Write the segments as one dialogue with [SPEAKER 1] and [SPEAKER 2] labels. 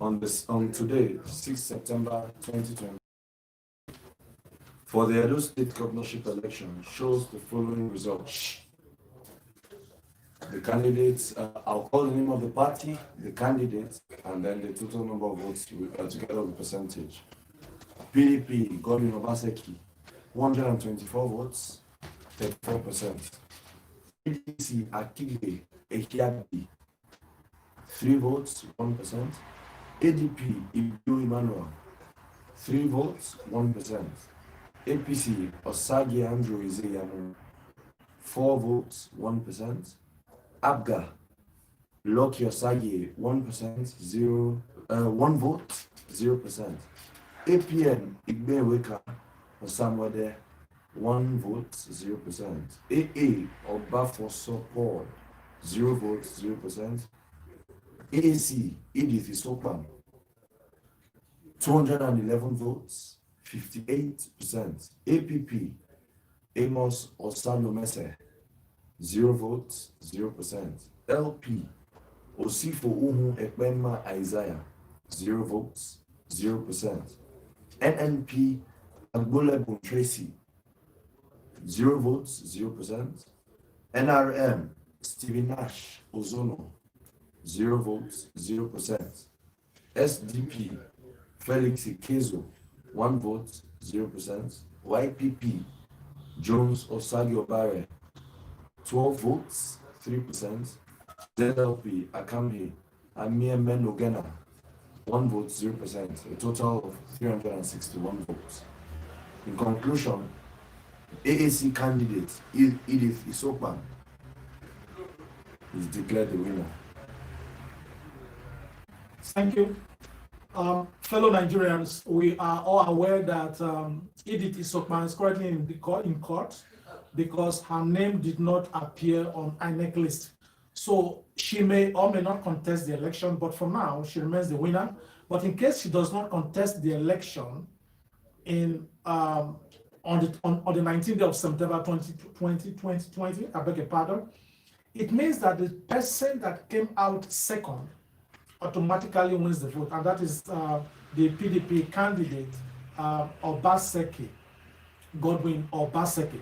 [SPEAKER 1] on today, 6 September 2020, for the Edo State Governorship election shows the following results. The candidates, I'll call the name of the party, the candidates, and then the total number of votes together with percentage. PDP, Godwin Obaseki, 124 votes, 34%. ADC, Akigbe Ekiabi, 3 votes, 1%. ADP, Ibu Emmanuel, 3 votes, 1%. APC, Osagi Andrew Izeyanu, 4 votes, 1%. ABGA, Loki Osagi, 1%, 1 vote, 0%. APN, Igbe Weka, Osamwede, 1 vote, 0%. AA, Obafoso Paul, 0 votes, 0%. AAC, Edith Isokban, 211 votes, 58%. APP, Amos Osalo Mese, 0 votes, 0%. LP, Osifo Umu Ekpema Isaiah, 0 votes, 0%. NNP, Agbole Tracy, 0 votes, 0%. NRM, Stephen Nash Ozono, 0 votes, 0%. SDP, Felix Ikezo, 1 vote, 0%. YPP, Jones Osagi Obare, 12 votes, 3%. ZLP, Akambi, Amir Menogena, 1 vote, 0%. A total of 361 votes. In conclusion, AAC candidate Edith Isokban is declared the winner.
[SPEAKER 2] Thank you. Fellow Nigerians, we are all aware that Edith Isokban is currently in court because her name did not appear on INEC list. So she may or may not contest the election, but for now, she remains the winner. But in case she does not contest the election on the 19th of September 2020, I beg your pardon, it means that the person that came out second automatically wins the vote, and that is the PDP candidate, Obaseki, Godwin Obaseki.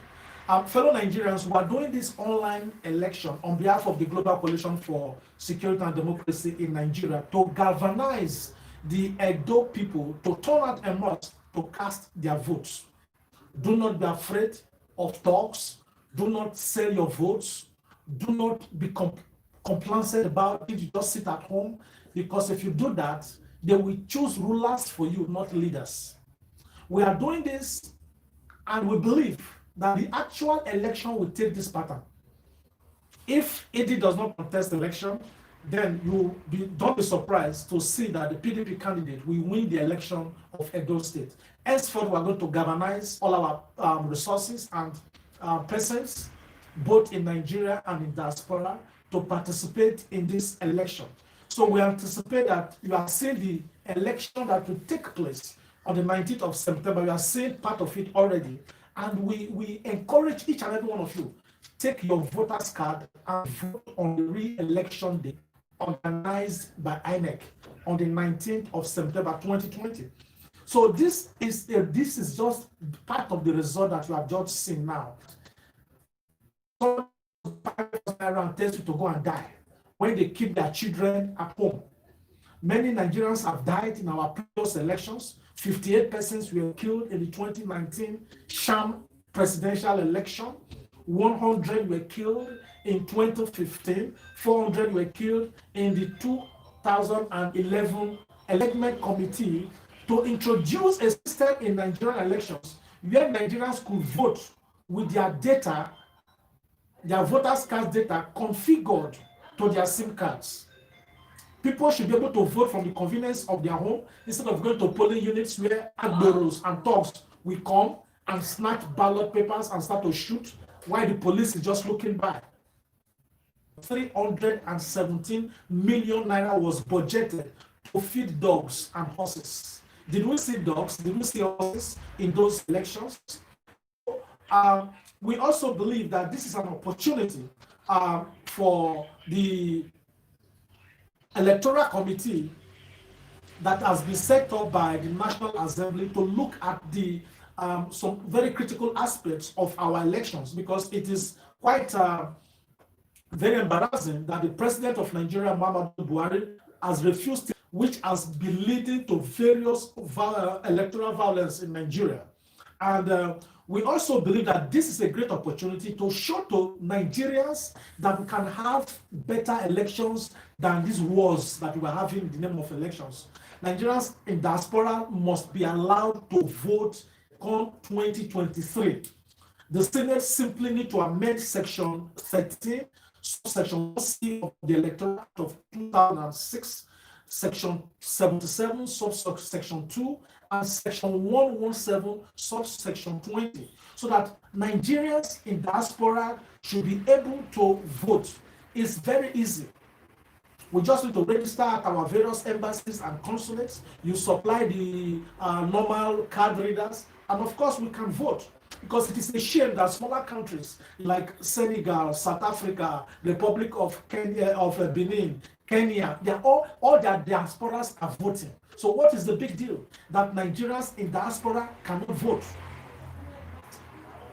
[SPEAKER 2] Fellow Nigerians, we are doing this online election on behalf of the Global Coalition for Security and Democracy in Nigeria to galvanize the Edo people to turn out and not to cast their votes. Do not be afraid of talks. Do not sell your votes. Do not be complacent about it. You just sit at home, because if you do that, they will choose rulers for you, not leaders. We are doing this, and we believe that the actual election will take this pattern. If Eddie does not contest the election, then don't be surprised to see that the PDP candidate will win the election of Edo State. Henceforth, we are going to galvanize all our resources and persons, both in Nigeria and in diaspora, to participate in this election. So we anticipate that you are seeing the election that will take place on the 19th of September. You are seeing part of it already. And we encourage each and every one of you, take your voter's card and vote on the re-election day organized by INEC on the 19th of September 2020. So this is just part of the result that you have just seen now. So around tells you to go and die when they keep their children at home. Many Nigerians have died in our previous elections. 58 persons were killed in the 2019 sham presidential election. 100 were killed in 2015. 400 were killed in the 2011 electoral committee to introduce a system in Nigerian elections where Nigerians could vote with their data, their voters' card data configured to their SIM cards. People should be able to vote from the convenience of their home instead of going to polling units where admirals and thugs will come and snatch ballot papers and start to shoot while the police is just looking by. 317 million naira was budgeted to feed dogs and horses. Did we see dogs? Did we see horses in those elections? We also believe that this is an opportunity for the Electoral Committee that has been set up by the National Assembly to look at the some very critical aspects of our elections, because it is quite very embarrassing that the president of Nigeria, Muhammadu Buhari, has refused, which has been leading to various electoral violence in Nigeria. And we also believe that this is a great opportunity to show to Nigerians that we can have better elections than these wars that we are having in the name of elections. Nigerians in diaspora must be allowed to vote come 2023. The Senate simply need to amend Section 13, Section C of the Electoral Act of 2006, Section 77, subsection 2, and Section 117, subsection 20, so that Nigerians in diaspora should be able to vote. It's very easy. We just need to register at our various embassies and consulates. You supply the normal card readers, and of course we can vote. Because it is a shame that smaller countries like Senegal, South Africa, Republic of Kenya, Benin, Kenya, all their diasporas are voting. So what is the big deal that Nigerians in diaspora cannot vote?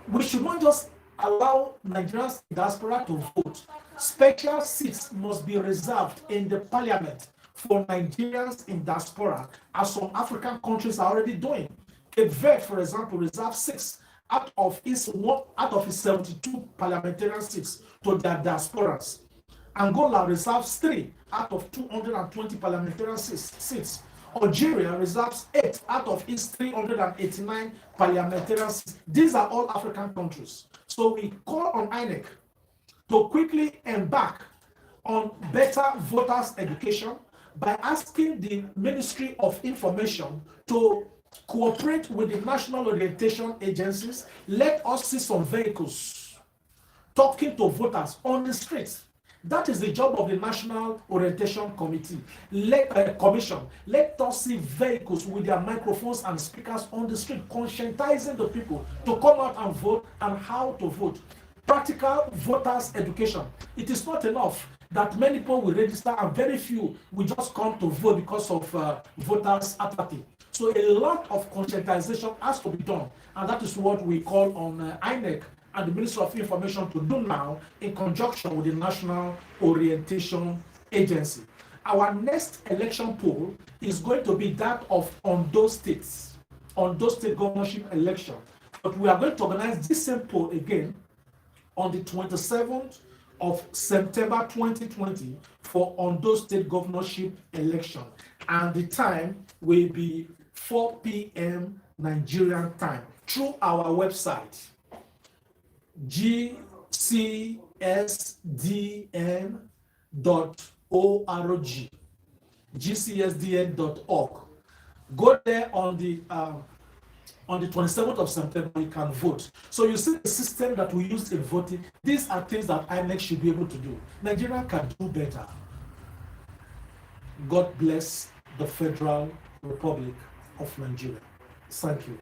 [SPEAKER 2] We should not just allow Nigerians in diaspora to vote. Special seats must be reserved in the parliament for Nigerians in diaspora, as some African countries are already doing. Cape Verde, for example, reserves 6 out of its 72 parliamentarian seats to their diasporas. Angola reserves 3 out of 220 parliamentarian seats. Algeria reserves 8 out of its 389 parliamentarian seats. These are all African countries. So we call on INEC to quickly embark on better voters' education by asking the Ministry of Information to cooperate with the national orientation agencies. Let us see some vehicles talking to voters on the streets. That is the job of the National Orientation Committee, Commission. Let us see vehicles with their microphones and speakers on the street, conscientizing the people to come out and vote and how to vote. Practical voters' education. It is not enough that many people will register and very few will just come to vote because of voters' apathy. So a lot of conscientization has to be done, and that is what we call on INEC and the Ministry of Information to do now in conjunction with the National Orientation Agency. Our next election poll is going to be that of Ondo State governorship election. But we are going to organize this same poll again on the 27th of September 2020 for Ondo State governorship election. And the time will be 4 p.m. Nigerian time through our website, gcsdn.org, gcsdn.org. Go there on the 27th of September, you can vote. So you see the system that we use in voting. These are things that INEC should be able to do. Nigeria can do better. God bless the Federal Republic of Nigeria. Thank you.